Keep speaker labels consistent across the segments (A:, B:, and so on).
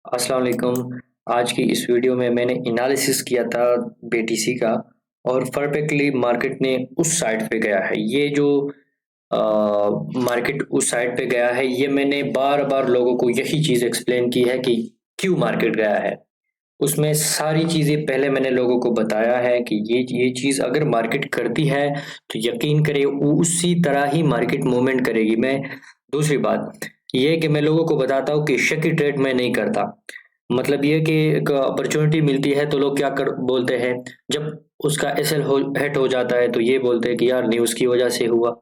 A: अस्सलाम वालेकुम। आज की इस वीडियो में मैंने एनालिसिस किया था बीटीसी का और परफेक्टली मार्केट ने उस साइड पे गया है। ये जो मार्केट उस साइड पे गया है, ये मैंने बार बार लोगों को यही चीज़ एक्सप्लेन की है कि क्यों मार्केट गया है। उसमें सारी चीज़ें पहले मैंने लोगों को बताया है कि ये चीज़ अगर मार्केट करती है तो यकीन करें वो उसी तरह ही मार्केट मूवमेंट करेगी। मैं दूसरी बात ये है कि मैं लोगों को बताता हूँ कि शक की ट्रेड मैं नहीं करता। मतलब ये कि एक अपॉर्चुनिटी मिलती है तो लोग क्या कर बोलते हैं, जब उसका एसएल हो हिट हो जाता है तो ये बोलते हैं कि यार न्यूज़ की वजह से हुआ,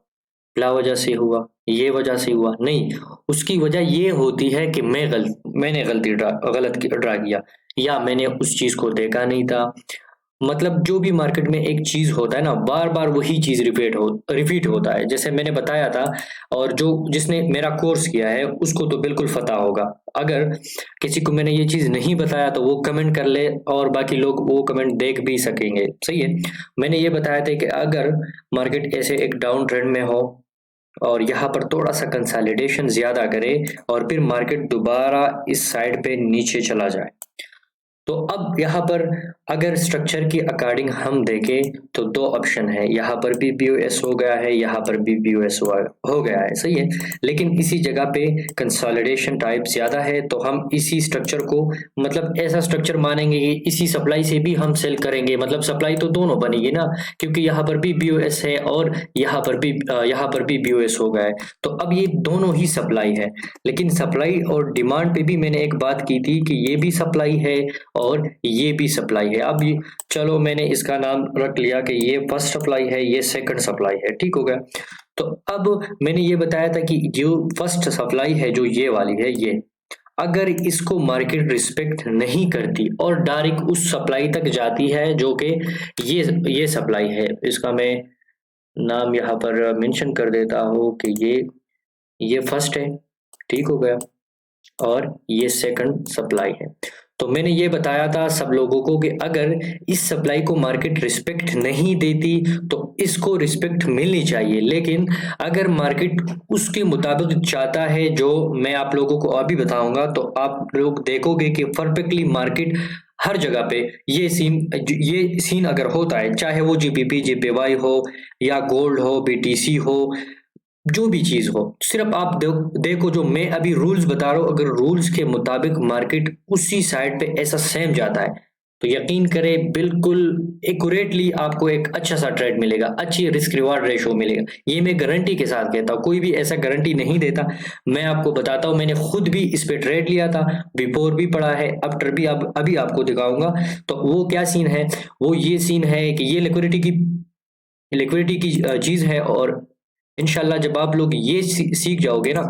A: ला वजह से हुआ, ये वजह से हुआ। नहीं, उसकी वजह ये होती है कि मैंने गलत ड्रा किया, या मैंने उस चीज को देखा नहीं था। मतलब जो भी मार्केट में एक चीज होता है ना, बार बार वही चीज रिपीट होता है, जैसे मैंने बताया था। और जो जिसने मेरा कोर्स किया है उसको तो बिल्कुल पता होगा। अगर किसी को मैंने ये चीज नहीं बताया तो वो कमेंट कर ले, और बाकी लोग वो कमेंट देख भी सकेंगे। सही है। मैंने ये बताया था कि अगर मार्केट ऐसे एक डाउन ट्रेंड में हो और यहाँ पर थोड़ा सा कंसोलिडेशन ज्यादा करे और फिर मार्केट दोबारा इस साइड पे नीचे चला जाए, तो अब यहाँ पर अगर स्ट्रक्चर की अकॉर्डिंग हम देखें तो दो ऑप्शन है। यहाँ पर भी बीओएस हो गया है, यहाँ पर भी बीओएस हो गया है। सही है। लेकिन इसी जगह पे कंसोलिडेशन टाइप ज्यादा है तो हम इसी स्ट्रक्चर को, मतलब ऐसा स्ट्रक्चर मानेंगे कि इसी सप्लाई से भी हम सेल करेंगे। मतलब सप्लाई तो दोनों बनेगी ना, क्योंकि यहाँ पर भी बीओएस है और यहाँ पर भी बीओएस हो गया है। तो अब ये दोनों ही सप्लाई है। लेकिन सप्लाई और डिमांड पे भी मैंने एक बात की थी कि ये भी सप्लाई है और ये भी सप्लाई है। अब चलो मैंने इसका नाम रख लिया कि ये फर्स्ट सप्लाई है, ये सेकंड सप्लाई है। ठीक हो गया। तो अब मैंने ये बताया था कि जो फर्स्ट सप्लाई है, जो ये वाली है, ये अगर इसको मार्केट रिस्पेक्ट नहीं करती और डायरेक्ट उस सप्लाई तक जाती है, जो कि ये सप्लाई है, इसका मैं नाम यहाँ पर मेंशन कर देता हूँ कि ये फर्स्ट है। ठीक हो गया। और ये सेकंड सप्लाई है। तो मैंने ये बताया था सब लोगों को कि अगर इस सप्लाई को मार्केट रिस्पेक्ट नहीं देती तो इसको रिस्पेक्ट मिलनी चाहिए। लेकिन अगर मार्केट उसके मुताबिक चाहता है, जो मैं आप लोगों को अभी बताऊंगा, तो आप लोग देखोगे कि परफेक्टली मार्केट हर जगह पे ये सीन अगर होता है, चाहे वो जीबीपी जीपीवाई हो या गोल्ड हो, बीटीसी हो, जो भी चीज हो, सिर्फ आप देखो जो मैं अभी रूल्स बता रहा हूँ, अगर रूल्स के मुताबिक मार्केट उसी साइड पे ऐसा सेम जाता है तो यकीन करें बिल्कुल एक्यूरेटली आपको एक अच्छा सा ट्रेड मिलेगा, अच्छी रिस्क रिवार्ड रेशो मिलेगा। ये मैं गारंटी के साथ कहता हूँ, कोई भी ऐसा गारंटी नहीं देता। मैं आपको बताता हूँ, मैंने खुद भी इस पे ट्रेड लिया था, बिफोर भी पड़ा है, आफ्टर भी। अब अभी आपको दिखाऊंगा। तो वो क्या सीन है, वो ये सीन है कि ये लिक्विडिटी की चीज है। और इंशाल्लाह जब आप लोग ये सीख जाओगे ना,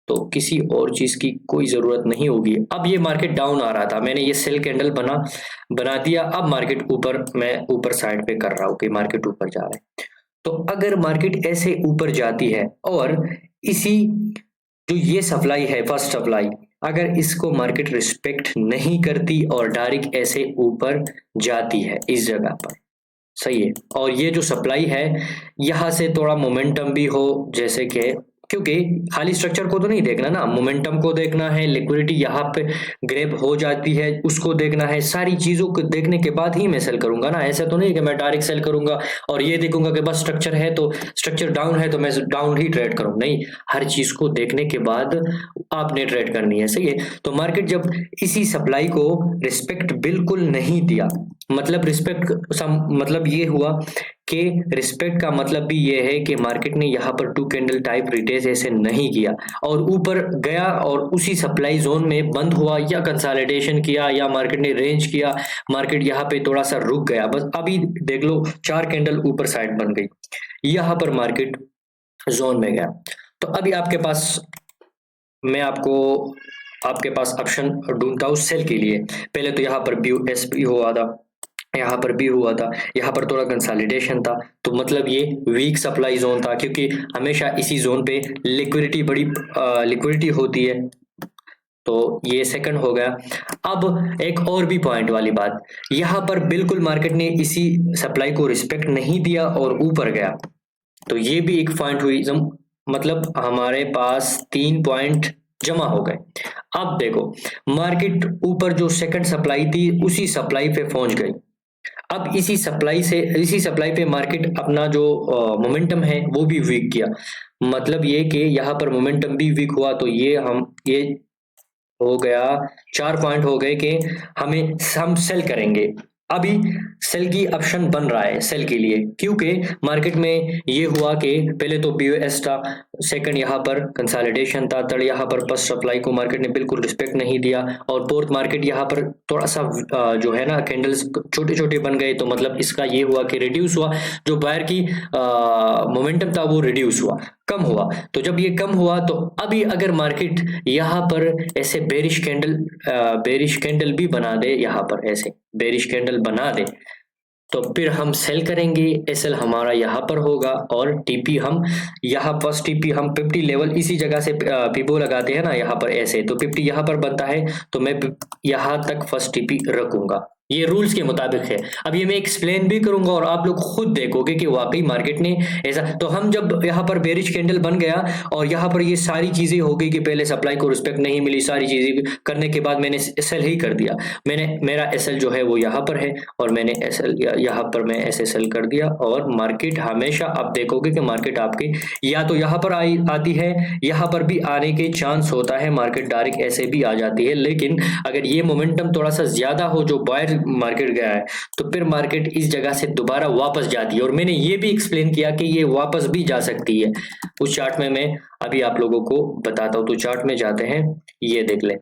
A: तो किसी और चीज की कोई जरूरत नहीं होगी। अब ये मार्केट डाउन आ रहा था, मैंने ये सेल कैंडल बना दिया। अब मार्केट ऊपर, मैं ऊपर साइड पे कर रहा हूँ कि मार्केट ऊपर जा रहा है। तो अगर मार्केट ऐसे ऊपर जाती है और इसी जो ये सप्लाई है, फर्स्ट सप्लाई, अगर इसको मार्केट रिस्पेक्ट नहीं करती और डायरेक्ट ऐसे ऊपर जाती है इस जगह पर, सही है, और ये जो सप्लाई है यहाँ से थोड़ा मोमेंटम भी हो, जैसे कि, क्योंकि खाली स्ट्रक्चर को तो नहीं देखना ना, मोमेंटम को देखना है, लिक्विडिटी यहाँ पे ग्रैब हो जाती है उसको देखना है। सारी चीजों को देखने के बाद ही मैं सेल करूंगा ना। ऐसा तो नहीं कि मैं डायरेक्ट सेल करूंगा और ये देखूंगा कि बस स्ट्रक्चर है तो स्ट्रक्चर डाउन है तो मैं डाउन ही ट्रेड करूँ। नहीं, हर चीज को देखने के बाद आपने ट्रेड करनी है। सही है। तो मार्केट जब इसी सप्लाई को रिस्पेक्ट बिल्कुल नहीं दिया, मतलब मतलब ये हुआ कि रिस्पेक्ट का मतलब भी ये है कि मार्केट ने यहाँ पर टू कैंडल टाइप रिटेस ऐसे नहीं किया और ऊपर गया और उसी सप्लाई जोन में बंद हुआ, या कंसोलिडेशन किया, या मार्केट ने रेंज किया, मार्केट यहाँ पे थोड़ा सा रुक गया। बस अभी देख लो 4 कैंडल ऊपर साइड बन गई, यहाँ पर मार्केट जोन में गया। तो अभी मैं आपके पास ऑप्शन ढूंढता हूँ सेल के लिए। पहले तो यहाँ पर बी एस पी हुआ था, यहाँ पर भी हुआ था, यहाँ पर थोड़ा कंसोलिडेशन था, तो मतलब ये वीक सप्लाई जोन था, क्योंकि हमेशा इसी जोन पे लिक्विडिटी होती है। तो ये सेकंड हो गया। अब एक और भी पॉइंट वाली बात, यहाँ पर बिल्कुल मार्केट ने इसी सप्लाई को रिस्पेक्ट नहीं दिया और ऊपर गया, तो ये भी एक पॉइंट हुई। मतलब हमारे पास 3 पॉइंट जमा हो गए। अब देखो, मार्केट ऊपर जो सेकंड सप्लाई थी उसी सप्लाई पे पहुंच गई। अब इसी सप्लाई पे मार्केट अपना जो मोमेंटम है वो भी वीक किया। मतलब ये कि यहाँ पर मोमेंटम भी वीक हुआ, तो ये हो गया, 4 पॉइंट हो गए कि हम सेल करेंगे। अभी सेल की ऑप्शन बन रहा है सेल के लिए, क्योंकि मार्केट में ये हुआ कि पहले तो बीओएस था, सेकंड यहाँ पर कंसोलिडेशन था, थर्ड यहाँ पर फर्स्ट सप्लाई को मार्केट ने बिल्कुल रिस्पेक्ट नहीं दिया, और फोर्थ मार्केट यहाँ पर थोड़ा सा जो है ना कैंडल्स छोटे छोटे बन गए, तो मतलब इसका ये हुआ कि रिड्यूस हुआ, जो बायर की मोमेंटम था वो रिड्यूस हुआ, कम हुआ। तो जब ये कम हुआ तो अभी अगर मार्केट यहाँ पर ऐसे बेरिश कैंडल भी बना दे, यहाँ पर ऐसे बेरिश कैंडल बना दे, तो फिर हम सेल करेंगे। एसएल हमारा यहाँ पर होगा, और टीपी हम यहाँ फर्स्ट टीपी हम 50 लेवल इसी जगह से पीबो लगाते हैं ना, यहाँ पर ऐसे, तो 50 यहाँ पर बनता है, तो मैं यहाँ तक फर्स्ट टीपी रखूंगा। ये रूल्स के मुताबिक है। अब ये मैं एक्सप्लेन भी करूंगा और आप लोग खुद देखोगे कि वाकई मार्केट ने ऐसा, तो हम जब यहाँ पर बेरिश कैंडल बन गया और यहाँ पर ये सारी चीजें हो गई कि पहले सप्लाई को रिस्पेक्ट नहीं मिली, सारी चीजें करने के बाद मैंने एसएल ही कर दिया। मेरा एसएल जो है वो यहाँ पर है, और मैंने एसएल यहाँ पर मैं ऐसे सेल कर दिया। और मार्केट हमेशा आप देखोगे कि मार्केट आपकी या तो यहाँ पर आती है, यहाँ पर भी आने के चांस होता है, मार्केट डायरेक्ट ऐसे भी आ जाती है। लेकिन अगर ये मोमेंटम थोड़ा सा ज्यादा हो जो बायर मार्केट गया है, तो फिर मार्केट इस जगह से दोबारा वापस जाती है। और मैंने ये भी एक्सप्लेन किया कि ये वापस भी जा सकती है। उस चार्ट में मैं अभी आप लोगों को बताता हूं, तो चार्ट में जाते हैं, ये देख ले।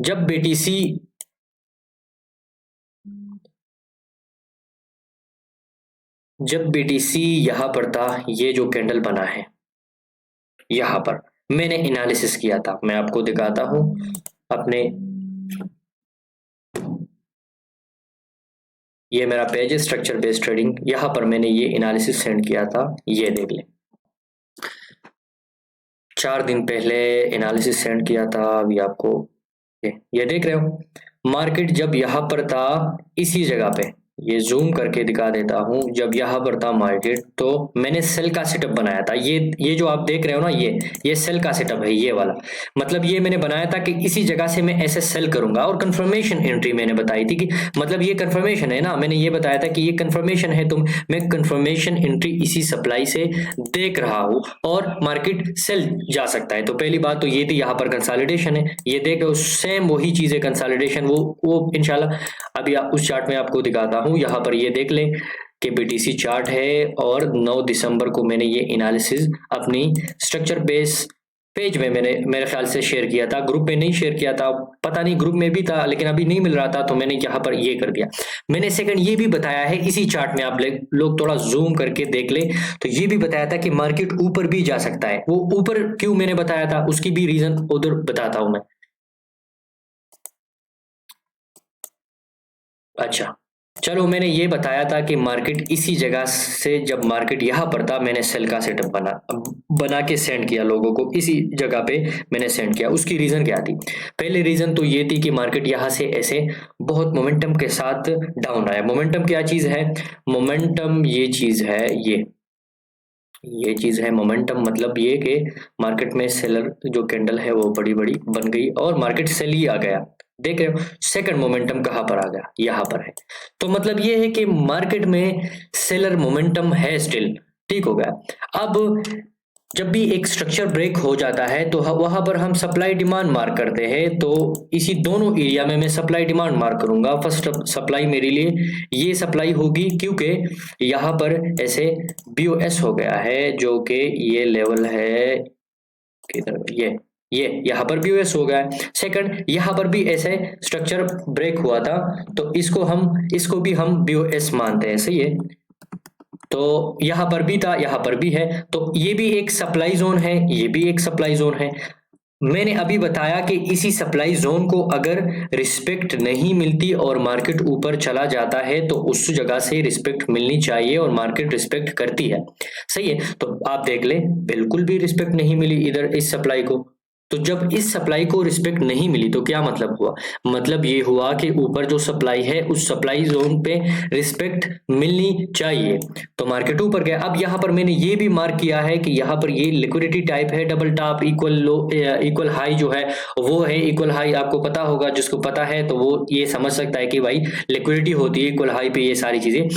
A: जब बीटीसी यहां पर था, ये जो कैंडल बना है यहां पर, मैंने एनालिसिस किया था, मैं आपको दिखाता हूं अपने, ये मेरा पेज है स्ट्रक्चर बेस्ड ट्रेडिंग, यहां पर मैंने ये एनालिसिस सेंड किया था, ये देख ले। 4 दिन पहले एनालिसिस सेंड किया था, अभी आपको ये देख रहे हो। मार्केट जब यहां पर था इसी जगह पे, ये जूम करके दिखा देता हूं, जब यहां पर था मार्केट, तो मैंने सेल का सेटअप बनाया था। ये जो आप देख रहे हो ना, ये सेल का सेटअप है, ये वाला। मतलब ये मैंने बनाया था कि इसी जगह से मैं ऐसे सेल करूंगा, और कंफर्मेशन एंट्री मैंने बताई थी कि मतलब ये कंफर्मेशन है ना, मैंने ये बताया था कि ये कंफर्मेशन है, तो मैं कंफर्मेशन एंट्री इसी सप्लाई से देख रहा हूं, और मार्केट सेल जा सकता है। तो पहली बात तो ये थी, यहाँ पर कंसोलिडेशन है, ये देख रहे हो, सेम वही चीज है कंसोलिडेशन, वो इंशाल्लाह अभी उस चार्ट में आपको दिखाता हूं। यहाँ पर ये देख लें कि बीटीसी चार्ट है, और 9 दिसंबर को मैंने ये एनालिसिस अपनी स्ट्रक्चर बेस पेज में मैंने मेरे ख्याल से शेयर किया था, ग्रुप में नहीं शेयर किया था, पता नहीं ग्रुप में भी था लेकिन अभी नहीं मिल रहा था, तो मैंने यहाँ पर ये कर दिया। मैंने सेकंड ये भी बताया है इसी चार्ट में, आप लोग थोड़ा जूम करके देख ले, तो ये भी बताया था कि मार्केट ऊपर भी जा सकता है। वो ऊपर क्यों मैंने बताया था उसकी भी रीजन उधर बताता हूं मैं। अच्छा, चलो, मैंने ये बताया था कि मार्केट इसी जगह से, जब मार्केट यहाँ पर था, मैंने सेल का सेटअप बना के सेंड किया लोगों को, इसी जगह पे मैंने सेंड किया। उसकी रीजन क्या थी? पहले रीजन तो ये थी कि मार्केट यहाँ से ऐसे बहुत मोमेंटम के साथ डाउन आया। मोमेंटम क्या चीज है? मोमेंटम ये चीज है, ये चीज है मोमेंटम। मतलब ये कि मार्केट में सेलर जो कैंडल है वो बड़ी बड़ी बन गई और मार्केट सेल ही आ गया। देख रहे हो सेकंड मोमेंटम कहां पर आ गया? यहां पर है। तो मतलब ये है कि मार्केट में सेलर मोमेंटम है स्टिल, ठीक हो गया। अब जब भी एक स्ट्रक्चर ब्रेक हो जाता है तो वहां पर हम सप्लाई डिमांड मार्क करते हैं। तो इसी दोनों एरिया में मैं सप्लाई डिमांड मार्क करूंगा। फर्स्ट सप्लाई मेरे लिए ये सप्लाई होगी, क्योंकि यहाँ पर ऐसे बीओएस हो गया है, जो कि ये लेवल है किधर, ये यहाँ पर बीओएस हो गया है। सेकंड, यहाँ पर भी ऐसे स्ट्रक्चर ब्रेक हुआ था, तो इसको भी हम बीओएस मानते हैं, सही है। तो यहां पर भी था, यहां पर भी है, तो ये भी एक सप्लाई जोन है, ये भी एक सप्लाई जोन है। मैंने अभी बताया कि इसी सप्लाई जोन को अगर रिस्पेक्ट नहीं मिलती और मार्केट ऊपर चला जाता है तो उस जगह से रिस्पेक्ट मिलनी चाहिए, और मार्केट रिस्पेक्ट करती है, सही है। तो आप देख ले, बिल्कुल भी रिस्पेक्ट नहीं मिली इधर इस सप्लाई को, तो जब इस सप्लाई को रिस्पेक्ट नहीं मिली तो क्या मतलब हुआ? मतलब ये हुआ कि ऊपर जो सप्लाई है उस सप्लाई जोन पे रिस्पेक्ट मिलनी चाहिए, तो मार्केट ऊपर गया। अब यहाँ पर मैंने ये भी मार्क किया है कि यहाँ पर ये लिक्विडिटी टाइप है, डबल टॉप, इक्वल लो, इक्वल हाई जो है वो है इक्वल हाई। आपको पता होगा, जिसको पता है तो वो ये समझ सकता है कि भाई लिक्विडिटी होती है इक्वल हाई पे, ये सारी चीजें।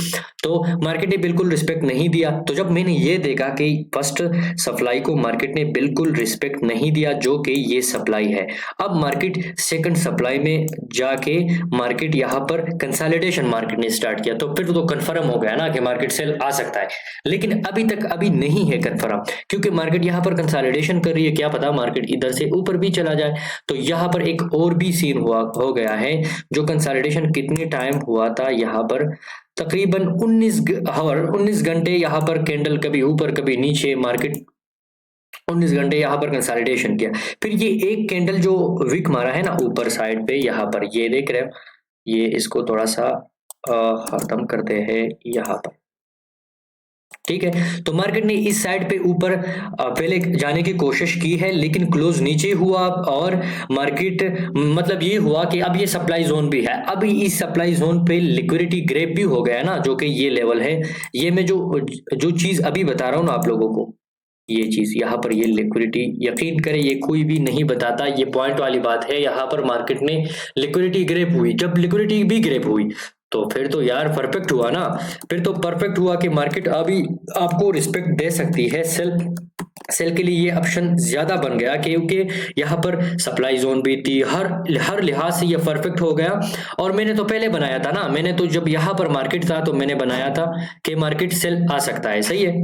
A: तो मार्केट ने बिल्कुल रिस्पेक्ट नहीं दिया। तो जब मैंने ये देखा कि फर्स्ट सप्लाई को मार्केट ने बिल्कुल रिस्पेक्ट नहीं दिया, जो कि ये सप्लाई है, अब मार्केट सेकंड सप्लाई में जाके मार्केट यहाँ पर कंसोलिडेशन मार्केट ने स्टार्ट किया, तो फिर तो कंफर्म हो गया ना कि मार्केट सेल आ सकता है। लेकिन अभी तक अभी नहीं है कंफर्म, क्योंकि मार्केट यहाँ पर कंसोलिडेशन कर रही है। क्या पता मार्केट इधर से ऊपर भी चला जाए। तो यहाँ पर एक और भी सीन हुआ हो गया है, जो कंसोलिडेशन कितने टाइम हुआ था यहाँ पर, तकरीबन 19 घंटे यहाँ पर कैंडल कभी ऊपर कभी नीचे, मार्केट 19 घंटे यहाँ पर कंसोलिडेशन किया। फिर ये एक कैंडल जो विक मारा है ना ऊपर साइड पे, यहाँ पर ये देख रहे हो, ये इसको थोड़ा सा खत्म करते हैं यहाँ पर, ठीक है। तो मार्केट ने इस साइड पे ऊपर पहले जाने की कोशिश की है, लेकिन क्लोज नीचे हुआ, और मार्केट मतलब ये हुआ कि अब ये सप्लाई जोन भी है। अभी इस सप्लाई जोन पे लिक्विडिटी ग्रैब भी हो गया ना, जो कि ये लेवल है। ये मैं जो जो चीज अभी बता रहा हूँ ना आप लोगों को, ये चीज यहाँ पर, ये लिक्विडिटी, यकीन करें ये कोई भी नहीं बताता, ये पॉइंट वाली बात है। यहाँ पर मार्केट में लिक्विडिटी ग्रैब हुई, जब लिक्विडिटी भी ग्रैब हुई तो फिर तो यार परफेक्ट हुआ ना। फिर तो परफेक्ट हुआ कि मार्केट अभी आपको रिस्पेक्ट दे सकती है। सेल के लिए ये ऑप्शन ज्यादा बन गया, क्योंकि यहाँ पर सप्लाई जोन भी थी, हर लिहाज से ये परफेक्ट हो गया। और मैंने तो पहले बनाया था ना, मैंने तो जब यहाँ पर मार्केट था तो मैंने बनाया था कि मार्केट सेल आ सकता है, सही है।